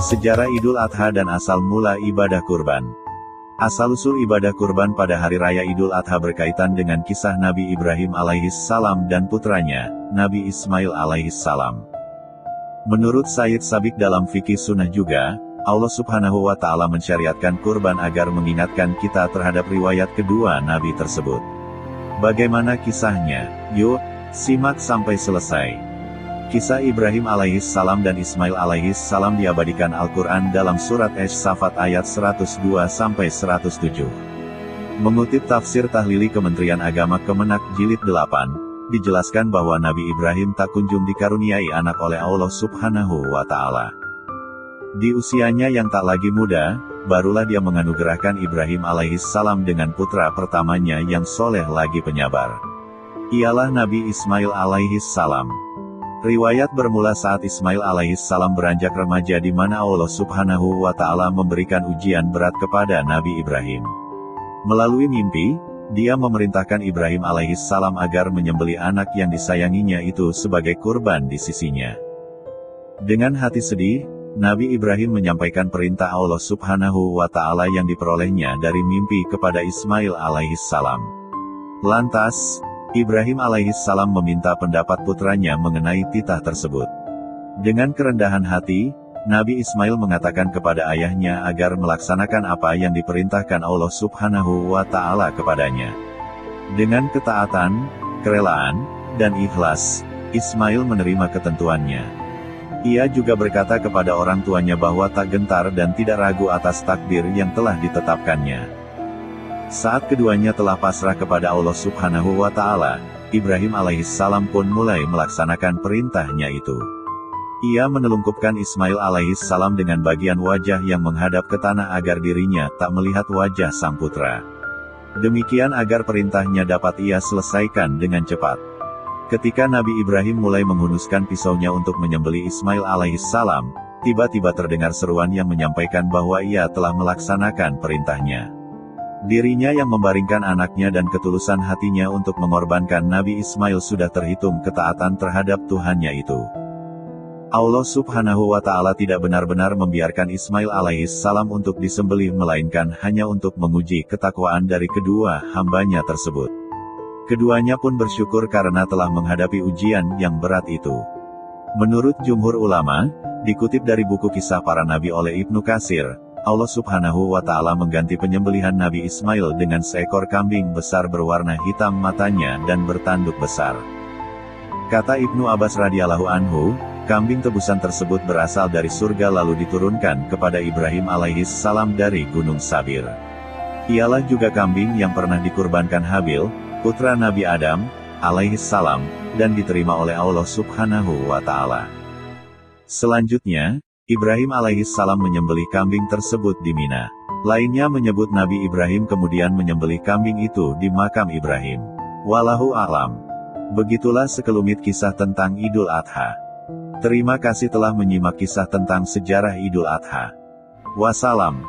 Sejarah Idul Adha dan asal mula ibadah kurban. Asal-usul ibadah kurban pada Hari Raya Idul Adha berkaitan dengan kisah Nabi Ibrahim alaihissalam dan putranya, Nabi Ismail alaihissalam. Menurut Sayyid Sabiq dalam fikih sunnah juga, Allah subhanahu wa ta'ala mensyariatkan kurban agar mengingatkan kita terhadap riwayat kedua Nabi tersebut. Bagaimana kisahnya? Yuk, simak sampai selesai. Kisah Ibrahim alaihissalam dan Ismail alaihissalam diabadikan Al-Quran dalam surat Ash-Shafat ayat 102-107. Mengutip tafsir tahlili Kementerian Agama Kemenak Jilid 8, dijelaskan bahwa Nabi Ibrahim tak kunjung dikaruniai anak oleh Allah subhanahu wa ta'ala. Di usianya yang tak lagi muda, barulah dia menganugerahkan Ibrahim alaihissalam dengan putra pertamanya yang soleh lagi penyabar. Ialah Nabi Ismail alaihissalam. Riwayat bermula saat Ismail alaihissalam beranjak remaja di mana Allah subhanahu wa ta'ala memberikan ujian berat kepada Nabi Ibrahim. Melalui mimpi, dia memerintahkan Ibrahim alaihissalam agar menyembelih anak yang disayanginya itu sebagai kurban di sisinya. Dengan hati sedih, Nabi Ibrahim menyampaikan perintah Allah subhanahu wa ta'ala yang diperolehnya dari mimpi kepada Ismail alaihissalam. Lantas, Ibrahim alaihissalam meminta pendapat putranya mengenai titah tersebut. Dengan kerendahan hati, Nabi Ismail mengatakan kepada ayahnya agar melaksanakan apa yang diperintahkan Allah subhanahu wa ta'ala kepadanya. Dengan ketaatan, kerelaan, dan ikhlas, Ismail menerima ketentuannya. Ia juga berkata kepada orang tuanya bahwa tak gentar dan tidak ragu atas takdir yang telah ditetapkannya. Saat keduanya telah pasrah kepada Allah subhanahu wa ta'ala, Ibrahim alaihissalam pun mulai melaksanakan perintahnya itu. Ia menelungkupkan Ismail alaihissalam dengan bagian wajah yang menghadap ke tanah agar dirinya tak melihat wajah sang putra. Demikian agar perintahnya dapat ia selesaikan dengan cepat. Ketika Nabi Ibrahim mulai menghunuskan pisaunya untuk menyembelih Ismail alaihissalam, tiba-tiba terdengar seruan yang menyampaikan bahwa ia telah melaksanakan perintahnya. Dirinya yang membaringkan anaknya dan ketulusan hatinya untuk mengorbankan Nabi Ismail sudah terhitung ketaatan terhadap Tuhannya itu. Allah subhanahu wa ta'ala tidak benar-benar membiarkan Ismail alaihissalam untuk disembelih melainkan hanya untuk menguji ketakwaan dari kedua hambanya tersebut. Keduanya pun bersyukur karena telah menghadapi ujian yang berat itu. Menurut jumhur ulama, dikutip dari buku Kisah Para Nabi oleh Ibnu Katsir, Allah subhanahu wa ta'ala mengganti penyembelihan Nabi Ismail dengan seekor kambing besar berwarna hitam matanya dan bertanduk besar. Kata Ibnu Abbas radhiyallahu anhu, kambing tebusan tersebut berasal dari surga lalu diturunkan kepada Ibrahim alaihissalam dari Gunung Sabir. Ialah juga kambing yang pernah dikurbankan Habil, putra Nabi Adam, alaihissalam, dan diterima oleh Allah subhanahu wa ta'ala. Selanjutnya, Ibrahim alaihissalam menyembelih kambing tersebut di Mina. Lainnya menyebut Nabi Ibrahim kemudian menyembelih kambing itu di makam Ibrahim. Wallahu a'lam. Begitulah sekelumit kisah tentang Idul Adha. Terima kasih telah menyimak kisah tentang sejarah Idul Adha. Wassalam.